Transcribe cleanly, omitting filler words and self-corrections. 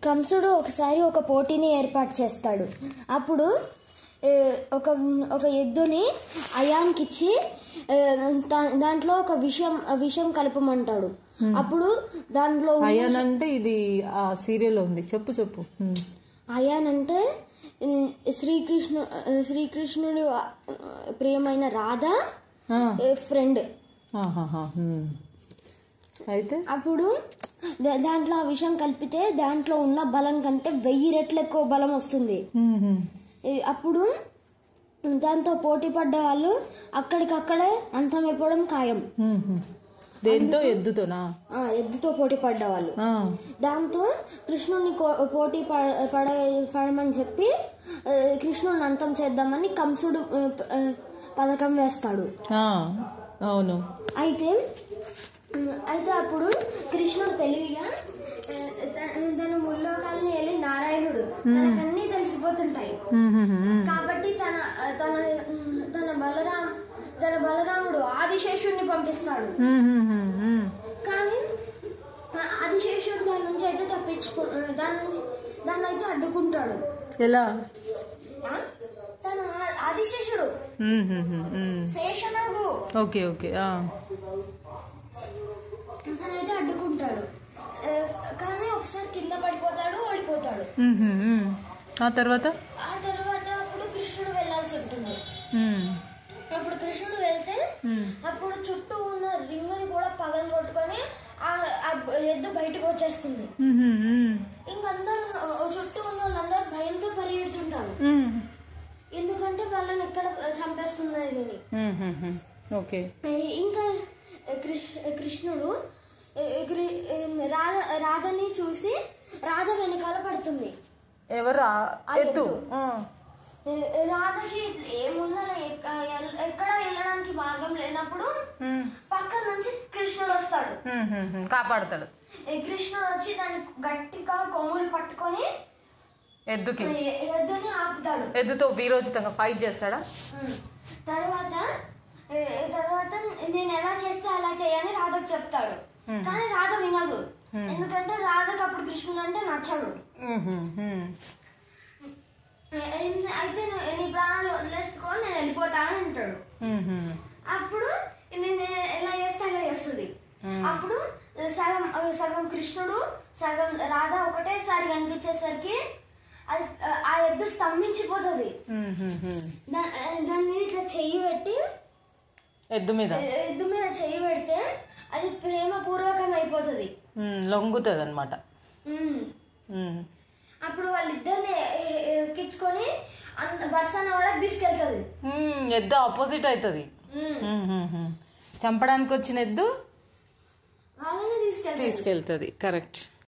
కంసుడు ఒకసారి ఒక పోటీని ఏర్పాటు చేస్తాడు. అప్పుడు ఒక ఎద్దుని అయాన్కి ఇచ్చి దాంట్లో ఒక విషయం కలపమంటాడు. అప్పుడు దాంట్లో అయాన్ అంటే ఇది ఆ సీరియల్ ఉంది. చెప్పు. అయాన్ అంటే శ్రీకృష్ణుడి ప్రియమైన రాధ ఫ్రెండ్. అయితే అప్పుడు దాంట్లో ఆ విషయం కలిపితే దాంట్లో ఉన్న బలం కంటే 1000 రెట్లు ఎక్కువ బలం వస్తుంది. అప్పుడు దాంతో పోటీ పడ్డ వాళ్ళు అక్కడికక్కడే అంతమైపోవడం ఖాయం. దేంతో? ఎద్దుతోనా? ఎద్దుతో పోటీ పడ్డవాళ్ళు. దాంతో కృష్ణుని పోటీ పడమని చెప్పి కృష్ణుని అంతం చేద్దామని కంసుడు పథకం వేస్తాడు. అవును. అయితే అప్పుడు కృష్ణుడు తెలివిగా తన ముల్లోకాలని వెళ్ళి నారాయణుడు తనకన్నీ తెలిసిపోతుంటాయి కాబట్టి తన బలరాముడు ఆదిశేషుడిని పంపిస్తాడు. కానీ ఆదిశేషుడు దాని నుంచి అయితే దాన్ని అయితే అడ్డుకుంటాడు. ఎలా? తన ఆదిశేషుడు శేషనాగు తనైతే అడ్డుకుంటాడు. కానీ ఒకసారి కింద పడిపోతాడు, ఓడిపోతాడు. ఆ తర్వాత అప్పుడు కృష్ణుడు వెళ్లాల్సి ఉంటుంది. అప్పుడు కృష్ణుడు వెళ్తే అప్పుడు చుట్టూ ఉన్న రింగుని కూడా పగలు కొట్టుకొని ఆ ఎద్దు బయటకు వచ్చేస్తుంది. ఇంకందరూ చుట్టూ ఉన్న వాళ్ళందరూ భయంతో పరిగెడుతుంటారు, ఎందుకంటే వాళ్ళని ఎక్కడ చంపేస్తుంది. ఇంకా కృష్ణుడు రాధని చూసి రాధ వెనకాల పడుతుంది. ఎవరు? ఎద్దు. రాధకి ఏముందర ఎక్కడ వెళ్ళడానికి మార్గం లేనప్పుడు పక్కన నుంచి కృష్ణుడు వస్తాడు, కాపాడుతాడు. కృష్ణుడు వచ్చి దాన్ని గట్టిగా కొమ్ములు పట్టుకొని ఎద్దుని ఆపుతాడు. ఎద్దుతో వీరోచితంగా ఫైట్ చేస్తాడా? తర్వాత నేను ఎలా చేస్తే అలా చేయని రాధకు చెప్తాడు. కానీ రాధ వినదు, ఎందుకంటే రాధకు అప్పుడు కృష్ణుడు అంటే నచ్చడు. అయితే నీ ప్రాణాలు వదిలేసుకో, నేను వెళ్ళిపోతాను అంటాడు. అప్పుడు నేను ఎలా చేస్తే అలా చేస్తుంది. అప్పుడు సగం కృష్ణుడు సగం రాధ ఒకటేసారి కనిపించేసరికి ఆ ఎద్దు స్తంభించిపోతుంది. దాని మీద ఇట్లా చెయ్యి పెట్టి ఎద్దు మీద చెయ్యి పెడితే అది ప్రేమపూర్వకం అయిపోతుంది, లొంగుతుంది అనమాట. అప్పుడు వాళ్ళిద్దరిని ఎక్కించుకొని బర్సన వరకు తీసుకెళ్తుంది. ఎద్దు ఆపోజిట్ అవుతుంది. చంపడానికి వచ్చిన ఎద్దు వాళ్ళని తీసుకెళ్తుంది. కరెక్ట్.